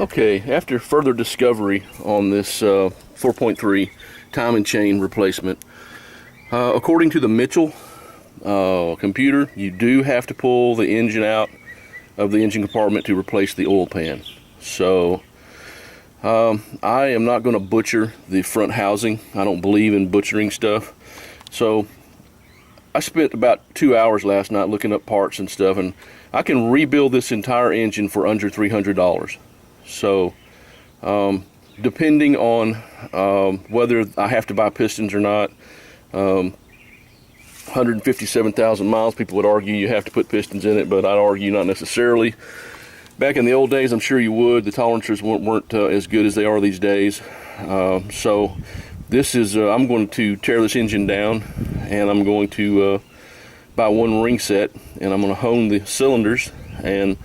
Okay, after further discovery on this 4.3 time and chain replacement, according to the Mitchell computer, you do have to pull the engine out of the engine compartment to replace the oil pan. So I am not going to butcher the front housing. I don't believe in butchering stuff. So I spent about 2 hours last night looking up parts and stuff, and I can rebuild this entire engine for under $300. So depending on whether I have to buy pistons or not, 157,000 miles, people would argue you have to put pistons in it, but I'd argue not necessarily. Back in the old days, I'm sure you would. The tolerances weren't as good as they are these days. So this is, I'm going to tear this engine down, and I'm going to buy one ring set, and I'm going to hone the cylinders and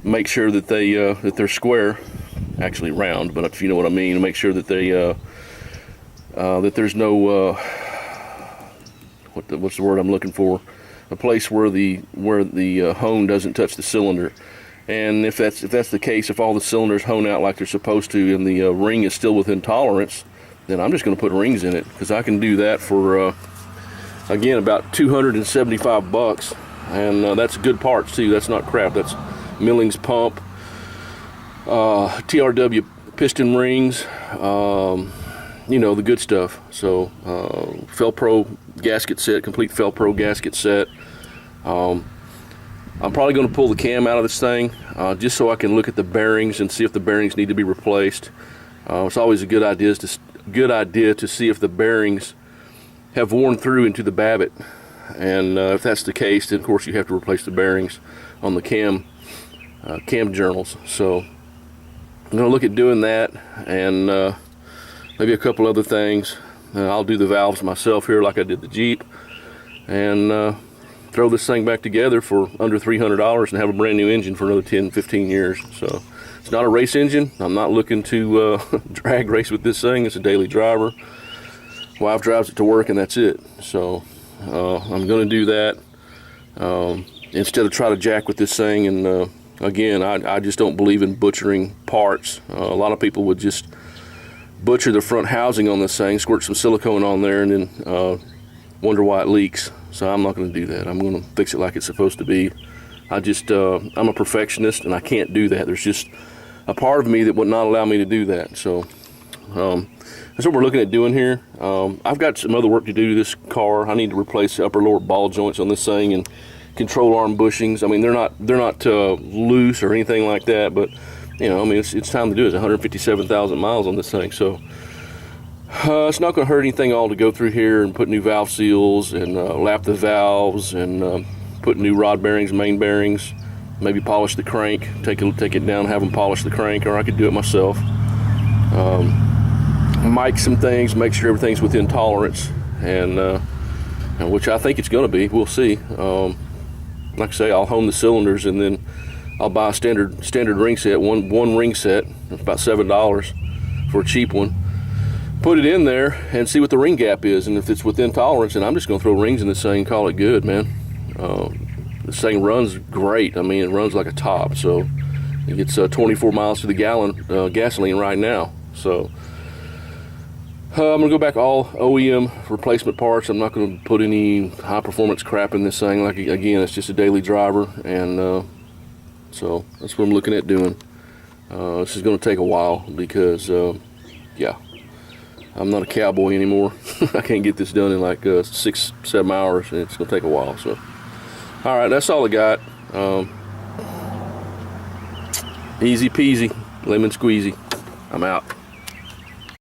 make sure that they're square, actually round, but if you know what I mean, make sure that they that there's no what's the word I'm looking for, a place where the hone doesn't touch the cylinder. And if that's the case, if all the cylinders hone out like they're supposed to and the ring is still within tolerance, then I'm just going to put rings in it, because I can do that for again about $275, and that's good parts too. That's not crap. That's Millings pump, TRW piston rings, you know, the good stuff. So Fel-Pro gasket set, complete Fel-Pro gasket set. I'm probably going to pull the cam out of this thing just so I can look at the bearings and see if the bearings need to be replaced. It's always a good idea to see if the bearings have worn through into the babbitt, and if that's the case, then of course you have to replace the bearings on the cam journals. So I'm going to look at doing that, and maybe a couple other things. I'll do the valves myself here like I did the Jeep, and throw this thing back together for under $300 and have a brand new engine for another 10-15 years. So it's not a race engine. I'm not looking to drag race with this thing. It's a daily driver. Wife drives it to work, and that's it. So I'm going to do that instead of try to jack with this thing. And again, I just don't believe in butchering parts. A lot of people would just butcher the front housing on this thing, squirt some silicone on there, and then wonder why it leaks. So I'm not going to do that. I'm going to fix it like it's supposed to be. I'm a perfectionist, and I can't do that. There's just a part of me that would not allow me to do that. So that's what we're looking at doing here. I've got some other work to do to this car. I need to replace the upper lower ball joints on this thing and control arm bushings. I mean, they're not loose or anything like that, but you know, I mean, it's time to do it. It's 157,000 miles on this thing, so it's not going to hurt anything at all to go through here and put new valve seals and lap the valves and put new rod bearings, main bearings, maybe polish the crank, take it down, have them polish the crank, or I could do it myself. Mic some things, make sure everything's within tolerance, and which I think it's going to be. We'll see. Like I say, I'll hone the cylinders, and then I'll buy a standard ring set, one ring set. It's about $7 for a cheap one. Put it in there and see what the ring gap is, and if it's within tolerance, and I'm just going to throw rings in this thing and call it good, man. This thing runs great. I mean, it runs like a top. So it gets 24 miles to the gallon gasoline right now. So I'm going to go back all OEM replacement parts. I'm not going to put any high performance crap in this thing. Like, again, it's just a daily driver, and so that's what I'm looking at doing. This is going to take a while because, yeah, I'm not a cowboy anymore. I can't get this done in like 6-7 hours, and it's going to take a while. So, all right, that's all I got. Easy peasy, lemon squeezy. I'm out.